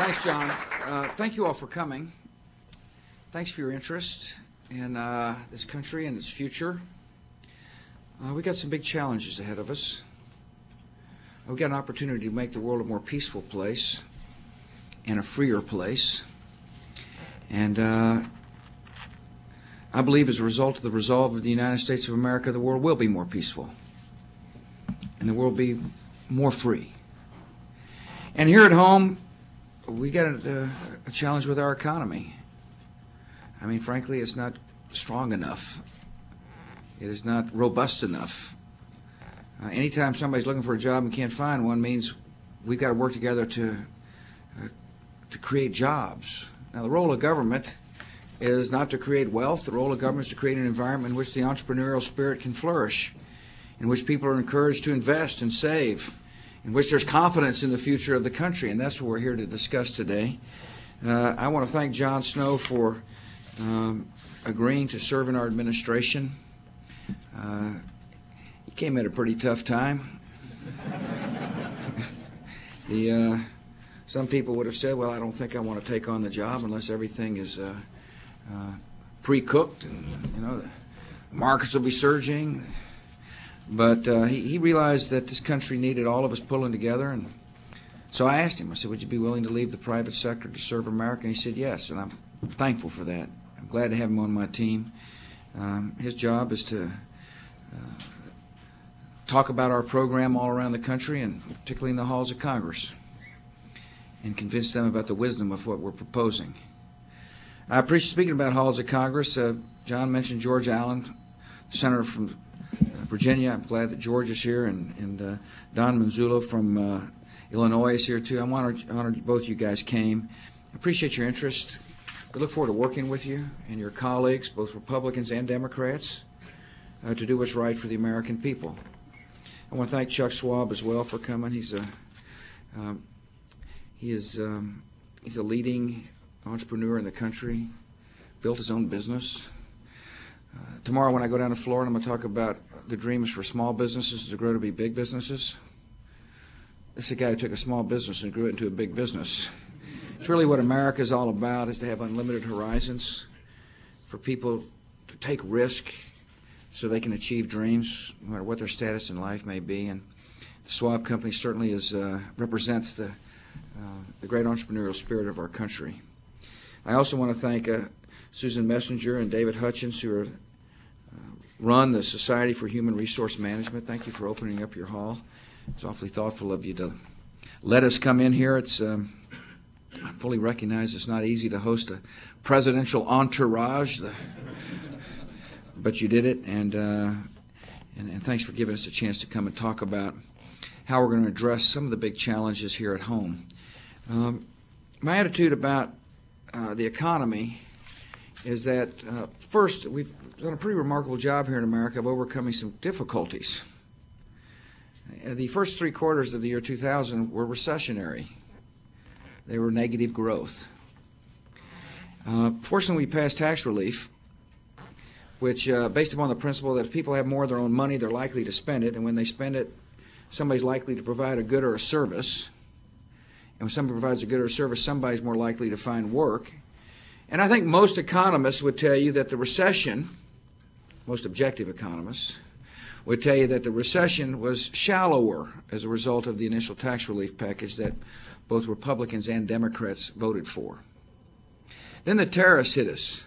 Thanks, John. Thank you all for coming. Thanks for your interest in this country and its future. We've got some big challenges ahead of us. We've got an opportunity to make the world a more peaceful place and a freer place. And I believe as a result of the resolve of the United States of America, the world will be more peaceful and the world will be more free. And here at home, we got a challenge with our economy. I mean, frankly, it's not strong enough. It is not robust enough. Anytime somebody's looking for a job and can't find one means we've got to work together to create jobs. Now, the role of government is not to create wealth. The role of government is to create an environment in which the entrepreneurial spirit can flourish, in which people are encouraged to invest and save, in which there's confidence in the future of the country, and that's what we're here to discuss today. I want to thank John Snow for agreeing to serve in our administration. He came at a pretty tough time. Some people would have said, well, I don't think I want to take on the job unless everything is pre-cooked and, you know, the markets will be surging. But he realized that this country needed all of us pulling together, and so I asked him, I said, would you be willing to leave the private sector to serve America? And he said yes, and I'm thankful for that. I'm glad to have him on my team. His job is to talk about our program all around the country, and particularly in the halls of Congress, and convince them about the wisdom of what we're proposing. I appreciate speaking about halls of Congress. John mentioned George Allen, the senator from Virginia. I'm glad that George is here, and Don Manzullo from Illinois is here too. I'm honored both you guys came. I appreciate your interest. We look forward to working with you and your colleagues, both Republicans and Democrats, to do what's right for the American people. I want to thank Chuck Schwab as well for coming. He's a leading entrepreneur in the country, built his own business. Tomorrow when I go down to Florida, I'm going to talk about the dreams for small businesses to grow to be big businesses. This is a guy who took a small business and grew it into a big business. It's really what America is all about, is to have unlimited horizons for people to take risk so they can achieve dreams, no matter what their status in life may be. And the Schwab Company certainly represents the great entrepreneurial spirit of our country. I also want to thank Susan Messenger and David Hutchins, who run the Society for Human Resource Management. Thank you for opening up your hall. It's awfully thoughtful of you to let us come in here. I fully recognize it's not easy to host a presidential entourage, but you did it, and thanks for giving us a chance to come and talk about how we're going to address some of the big challenges here at home. My attitude about the economy is that, first, we've done a pretty remarkable job here in America of overcoming some difficulties. The first 3 quarters of the year 2000 were recessionary. They were negative growth. Fortunately, we passed tax relief, which, based upon the principle that if people have more of their own money, they're likely to spend it, and when they spend it, somebody's likely to provide a good or a service. And when somebody provides a good or a service, somebody's more likely to find work. And I think most economists would tell you that the recession, most objective economists, would tell you that the recession was shallower as a result of the initial tax relief package that both Republicans and Democrats voted for. Then the terrorists hit us.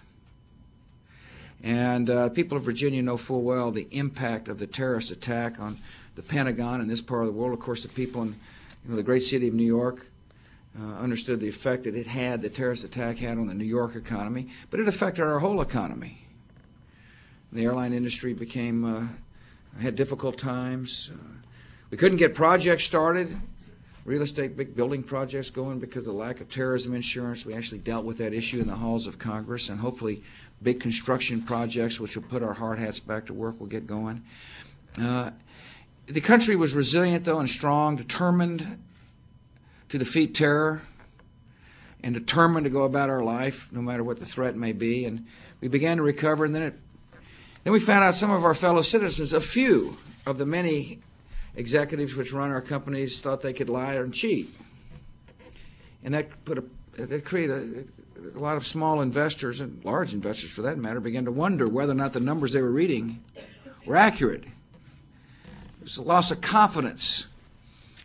And people of Virginia know full well the impact of the terrorist attack on the Pentagon in this part of the world. Of course, the people in the great city of New York understood the effect that the terrorist attack had on the New York economy, but it affected our whole economy. The airline industry had difficult times. We couldn't get projects started, real estate, big building projects going because of the lack of terrorism insurance. We actually dealt with that issue in the halls of Congress, and hopefully big construction projects, which will put our hard hats back to work, will get going. The country was resilient, though, and strong, determined to defeat terror and determined to go about our life no matter what the threat may be. And we began to recover, and then we found out some of our fellow citizens, a few of the many executives which run our companies, thought they could lie and cheat. And that created a lot of small investors, and large investors for that matter, began to wonder whether or not the numbers they were reading were accurate. There was a loss of confidence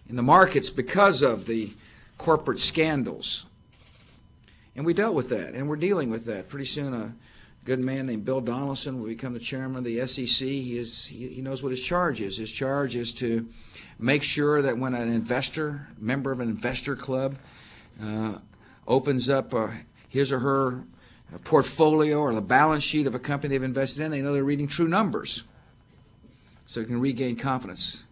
in the markets because of the corporate scandals. And we dealt with that, and we're dealing with that. Pretty soon a good man named Bill Donaldson will become the chairman of the SEC. He knows what his charge is. His charge is to make sure that when an investor, member of an investor club, opens up his or her portfolio or the balance sheet of a company they've invested in, they know they're reading true numbers so it can regain confidence.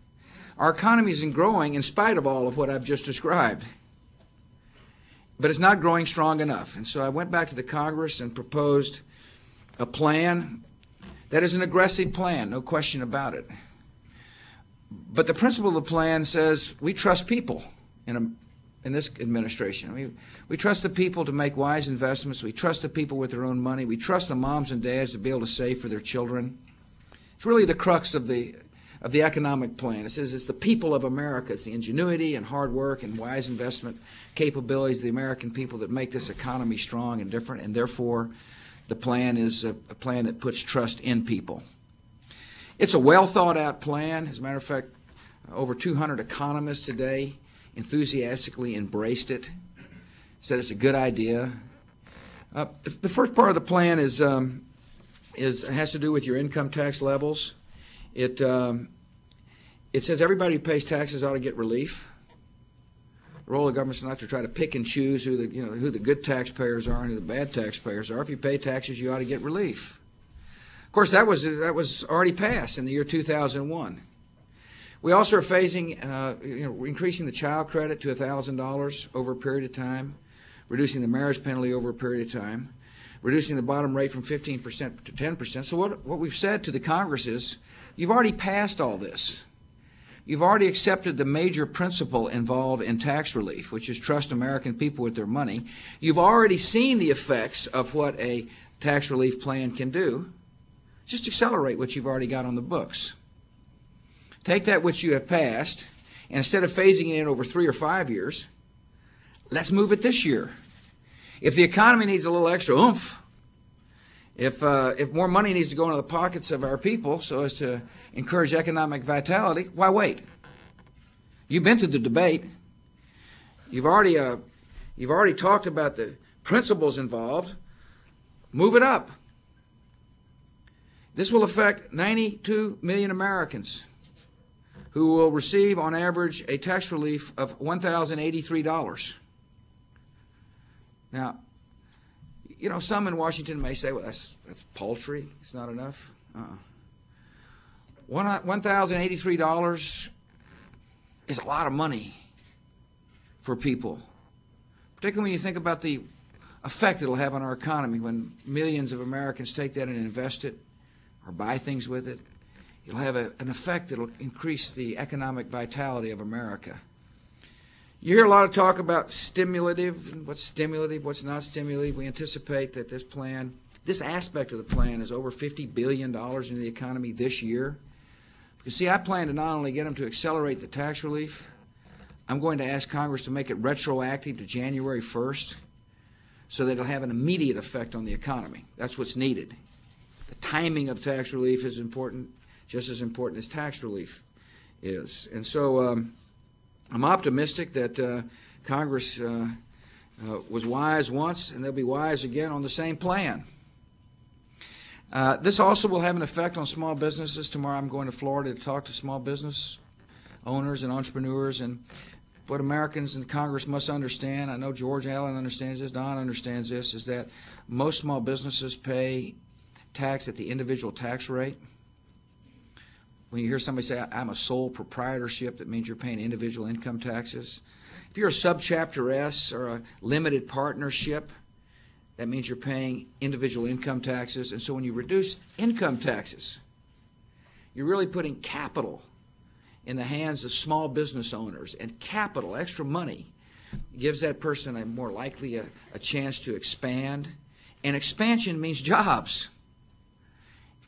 Our economy isn't growing in spite of all of what I've just described, but it's not growing strong enough. And so I went back to the Congress and proposed a plan that is an aggressive plan, no question about it. But the principle of the plan says we trust people in this administration. We trust the people to make wise investments. We trust the people with their own money. We trust the moms and dads to be able to save for their children. It's really the crux of the economic plan. It says it's the people of America. It's the ingenuity and hard work and wise investment capabilities of the American people that make this economy strong and different, and therefore the plan is a plan that puts trust in people. It's a well-thought-out plan. As a matter of fact, over 200 economists today enthusiastically embraced it, said it's a good idea. The first part of the plan has to do with your income tax levels. It says everybody who pays taxes ought to get relief. The role of government is not to try to pick and choose who the good taxpayers are and who the bad taxpayers are. If you pay taxes, you ought to get relief. Of course, that was already passed in the year 2001. We also are phasing, increasing the child credit to $1,000 over a period of time, reducing the marriage penalty over a period of time, reducing the bottom rate from 15% to 10%. So what we've said to the Congress is, you've already passed all this. You've already accepted the major principle involved in tax relief, which is trust American people with their money. You've already seen the effects of what a tax relief plan can do. Just accelerate what you've already got on the books. Take that which you have passed, and instead of phasing it in over 3 or 5 years, let's move it this year. If the economy needs a little extra oomph, if more money needs to go into the pockets of our people so as to encourage economic vitality, why wait? You've been through the debate. You've already talked about the principles involved. Move it up. This will affect 92 million Americans who will receive on average a tax relief of $1,083. Now, some in Washington may say, well, that's paltry. It's not enough. $1,083 is a lot of money for people, particularly when you think about the effect it'll have on our economy when millions of Americans take that and invest it or buy things with it. It'll have an effect that will increase the economic vitality of America. You hear a lot of talk about stimulative, what's not stimulative. We anticipate that this aspect of the plan is over $50 billion in the economy this year. You see, I plan to not only get them to accelerate the tax relief, I'm going to ask Congress to make it retroactive to January 1st so that it'll have an immediate effect on the economy. That's what's needed. The timing of tax relief is important, just as important as tax relief is. And so I'm optimistic that Congress was wise once, and they'll be wise again on the same plan. This also will have an effect on small businesses. Tomorrow I'm going to Florida to talk to small business owners and entrepreneurs, and what Americans in Congress must understand, I know George Allen understands this, Don understands this, is that most small businesses pay tax at the individual tax rate. When you hear somebody say, I'm a sole proprietorship, that means you're paying individual income taxes. If you're a subchapter S or a limited partnership, that means you're paying individual income taxes. And so when you reduce income taxes, you're really putting capital in the hands of small business owners. And capital, extra money, gives that person a more likely a chance to expand. And expansion means jobs.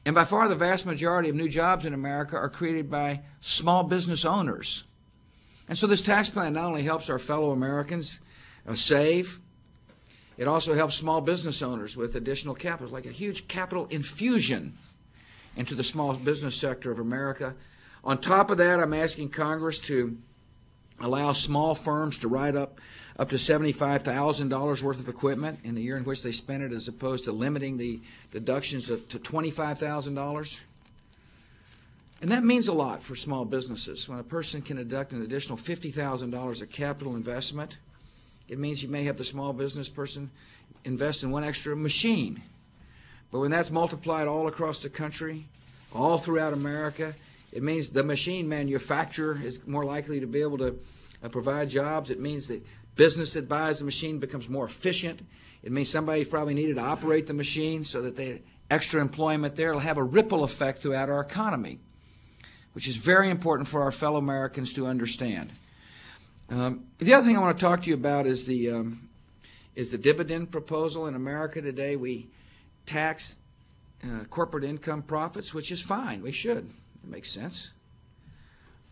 And by far the vast majority of new jobs in America are created by small business owners. And so this tax plan not only helps our fellow Americans save. It also helps small business owners with additional capital, like a huge capital infusion into the small business sector of America. On top of that, I'm asking Congress to allow small firms to write up to $75,000 worth of equipment in the year in which they spend it, as opposed to limiting the deductions to $25,000. And that means a lot for small businesses. When a person can deduct an additional $50,000 of capital investment, it means you may have the small business person invest in one extra machine. But when that's multiplied all across the country, all throughout America, it means the machine manufacturer is more likely to be able to provide jobs. It means the business that buys the machine becomes more efficient. It means somebody's probably needed to operate the machine so that they extra employment there. It'll have a ripple effect throughout our economy, which is very important for our fellow Americans to understand. The other thing I want to talk to you about is the dividend proposal. In America today, we tax corporate income profits, which is fine. We should. It makes sense.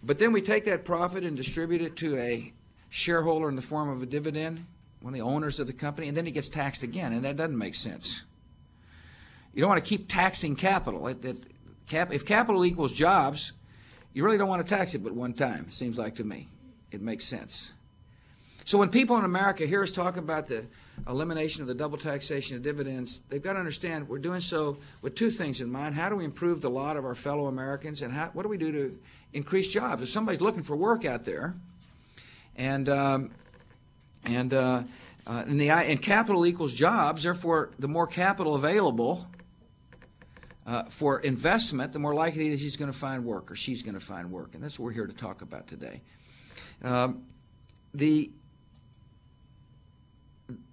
But then we take that profit and distribute it to a shareholder in the form of a dividend, one of the owners of the company, and then it gets taxed again, and that doesn't make sense. You don't want to keep taxing capital. If capital equals jobs, you really don't want to tax it but one time, it seems like to me. It makes sense. So when people in America hear us talk about the elimination of the double taxation of dividends, they've got to understand we're doing so with two things in mind. How do we improve the lot of our fellow Americans, and what do we do to increase jobs? If somebody's looking for work out there, and capital equals jobs, therefore the more capital available for investment, the more likely it is he's going to find work or she's going to find work, and that's what we're here to talk about today.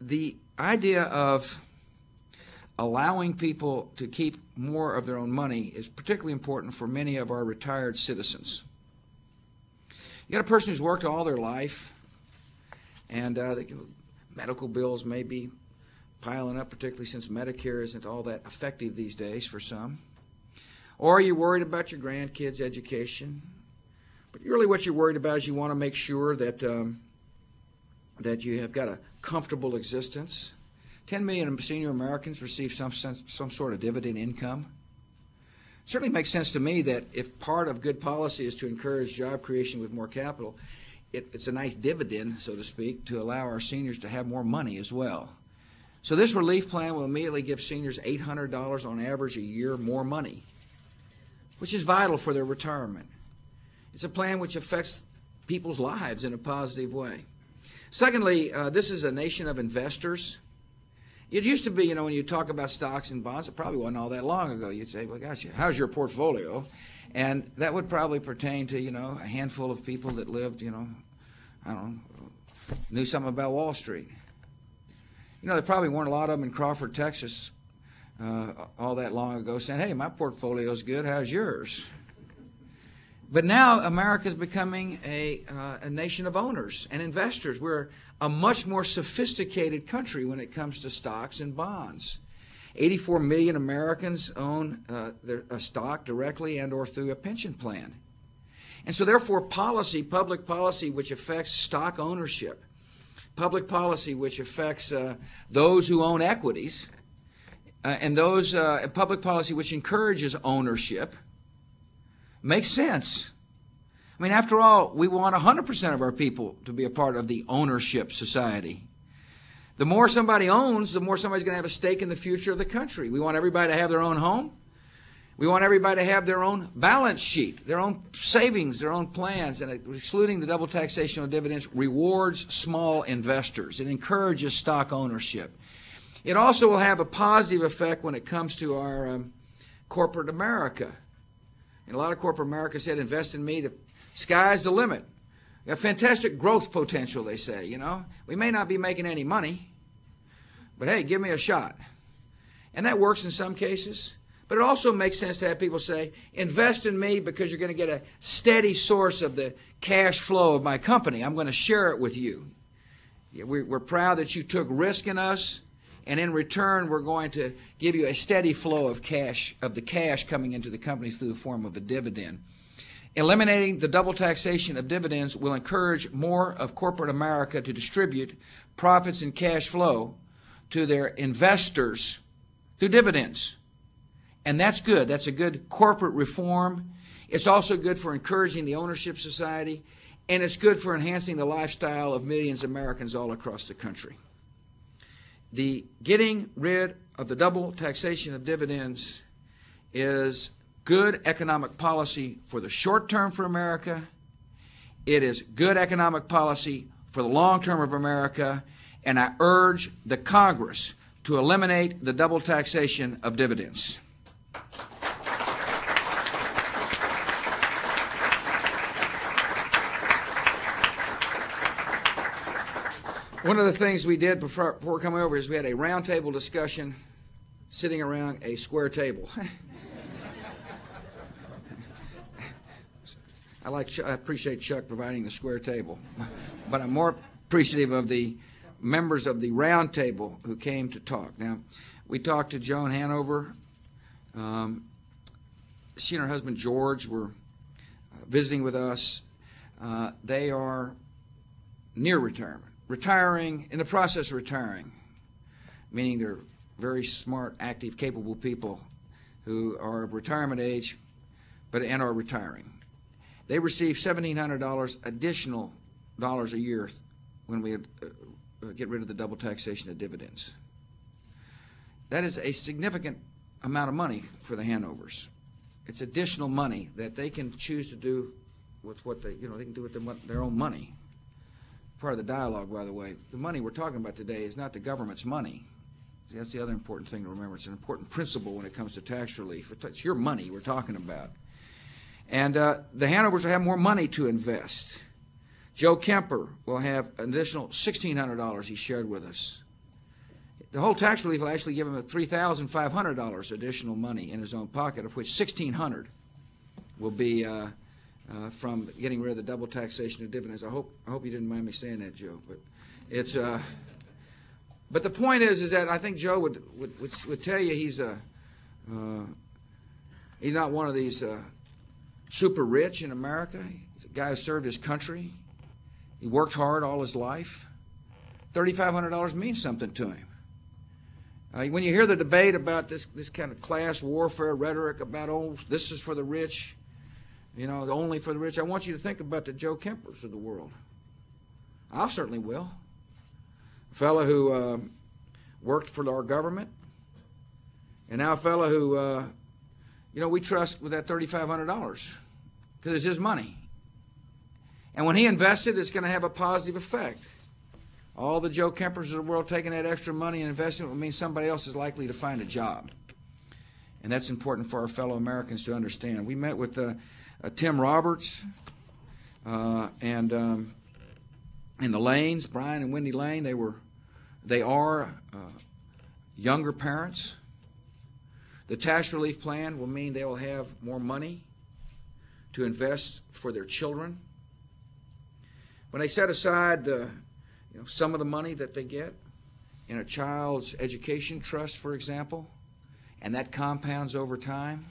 The idea of allowing people to keep more of their own money is particularly important for many of our retired citizens. You got a person who's worked all their life, and medical bills may be piling up, particularly since Medicare isn't all that effective these days for some. Or you're worried about your grandkids' education. But really what you're worried about is you want to make sure that you have got a comfortable existence. 10 million senior Americans receive some sort of dividend income. It certainly makes sense to me that if part of good policy is to encourage job creation with more capital, it's a nice dividend, so to speak, to allow our seniors to have more money as well. So this relief plan will immediately give seniors $800 on average a year more money, which is vital for their retirement. It's a plan which affects people's lives in a positive way. Secondly, this is a nation of investors. It used to be, when you talk about stocks and bonds, it probably wasn't all that long ago. You'd say, well, gosh, how's your portfolio? And that would probably pertain to, a handful of people that lived, knew something about Wall Street. There probably weren't a lot of them in Crawford, Texas, all that long ago saying, hey, my portfolio's good, how's yours? But now America is becoming a nation of owners and investors. We're a much more sophisticated country when it comes to stocks and bonds. 84 million Americans own a stock directly and or through a pension plan. And so therefore public policy which affects stock ownership, public policy which affects those who own equities, and those public policy which encourages ownership, makes sense. I mean, after all, we want 100% of our people to be a part of the ownership society. The more somebody owns, the more somebody's going to have a stake in the future of the country. We want everybody to have their own home. We want everybody to have their own balance sheet, their own savings, their own plans, and excluding the double taxation of dividends rewards small investors. It encourages stock ownership. It also will have a positive effect when it comes to our corporate America. And a lot of corporate America said, invest in me, the sky's the limit. We have fantastic growth potential, they say, We may not be making any money, but hey, give me a shot. And that works in some cases. But it also makes sense to have people say, invest in me because you're going to get a steady source of the cash flow of my company. I'm going to share it with you. We're proud that you took risk in us, and in return, we're going to give you a steady flow of cash, of the cash coming into the company through the form of a dividend. Eliminating the double taxation of dividends will encourage more of corporate America to distribute profits and cash flow to their investors through dividends. And that's good. That's a good corporate reform. It's also good for encouraging the ownership society, and it's good for enhancing the lifestyle of millions of Americans all across the country. The getting rid of the double taxation of dividends is good economic policy for the short term for America. It is good economic policy for the long term of America, and I urge the Congress to eliminate the double taxation of dividends. One of the things we did before coming over is we had a roundtable discussion sitting around a square table. I appreciate Chuck providing the square table, but I'm more appreciative of the members of the round table who came to talk. Now, we talked to Joan Hanover. She and her husband George were visiting with us. They are near retirement, retiring, in the process of retiring, meaning they're very smart, active, capable people who are of retirement age and are retiring. They receive $1,700 additional dollars a year when we get rid of the double taxation of dividends. That is a significant amount of money for the Hanovers. It's additional money that they can choose to do with what they can do with their own money. Part of the dialogue, by the way, the money we're talking about today is not the government's money. See, that's the other important thing to remember. It's an important principle when it comes to tax relief. It's your money we're talking about. And the Hanovers will have more money to invest. Joe Kemper will have an additional $1,600 he shared with us. The whole tax relief will actually give him $3,500 additional money in his own pocket, of which $1,600 will be from getting rid of the double taxation of dividends. I hope you didn't mind me saying that, Joe. But it's but the point is that I think Joe would tell you he's not one of these super rich in America. He's a guy who served his country. He worked hard all his life. $3,500 means something to him. When you hear the debate about this kind of class warfare rhetoric about, oh, this is for the rich, only for the rich, I want you to think about the Joe Kempers of the world. I certainly will. A fellow who worked for our government, and now a fellow who, we trust with that $3,500 because it's his money. And when he invests it, it's going to have a positive effect. All the Joe Kempers of the world taking that extra money and investing it will mean somebody else is likely to find a job. And that's important for our fellow Americans to understand. We met with Tim Roberts and the Lanes, Brian and Wendy Lane. They are younger parents. The tax relief plan will mean they will have more money to invest for their children. When they set aside some of the money that they get in a child's education trust, for example, and that compounds over time,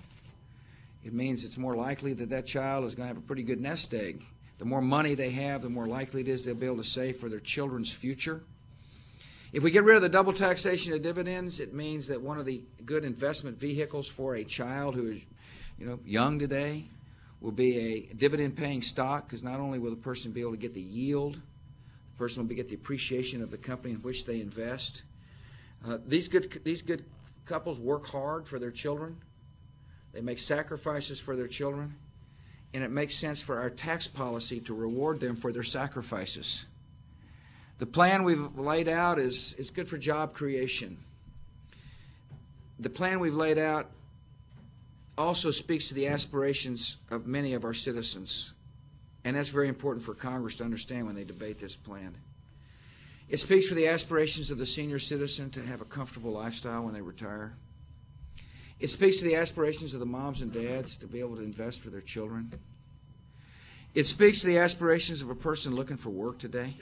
it means it's more likely that that child is going to have a pretty good nest egg. The more money they have, the more likely it is they'll be able to save for their children's future. If we get rid of the double taxation of dividends, it means that one of the good investment vehicles for a child who is, young today will be a dividend-paying stock, because not only will the person be able to get the yield, the person will get the appreciation of the company in which they invest. These good couples work hard for their children. They make sacrifices for their children, and it makes sense for our tax policy to reward them for their sacrifices. The plan we've laid out is good for job creation. The plan we've laid out also speaks to the aspirations of many of our citizens, and that's very important for Congress to understand when they debate this plan. It speaks for the aspirations of the senior citizen to have a comfortable lifestyle when they retire. It speaks to the aspirations of the moms and dads to be able to invest for their children. It speaks to the aspirations of a person looking for work today.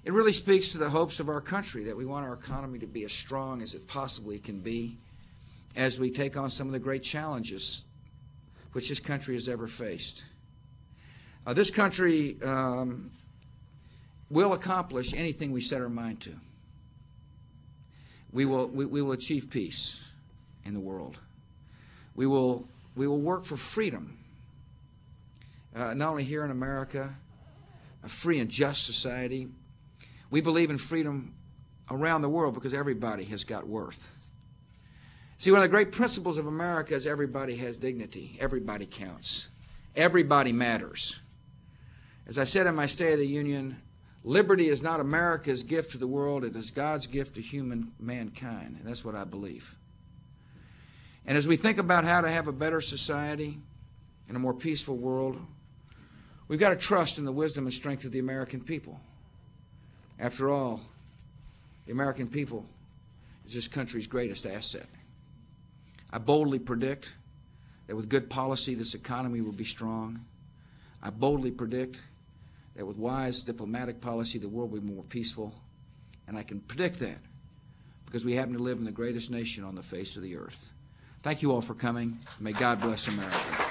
It really speaks to the hopes of our country, that we want our economy to be as strong as it possibly can be as we take on some of the great challenges which this country has ever faced. This country will accomplish anything we set our mind to. We will achieve peace in the world. We will work for freedom, not only here in America, a free and just society. We believe in freedom around the world because everybody has got worth. See, one of the great principles of America is everybody has dignity. Everybody counts. Everybody matters. As I said in my State of the Union, liberty is not America's gift to the world, it is God's gift to mankind, and that's what I believe. And as we think about how to have a better society and a more peaceful world, we've got to trust in the wisdom and strength of the American people. After all, the American people is this country's greatest asset. I boldly predict that with good policy, this economy will be strong. I boldly predict that with wise diplomatic policy, the world will be more peaceful. And I can predict that because we happen to live in the greatest nation on the face of the earth. Thank you all for coming. May God bless America.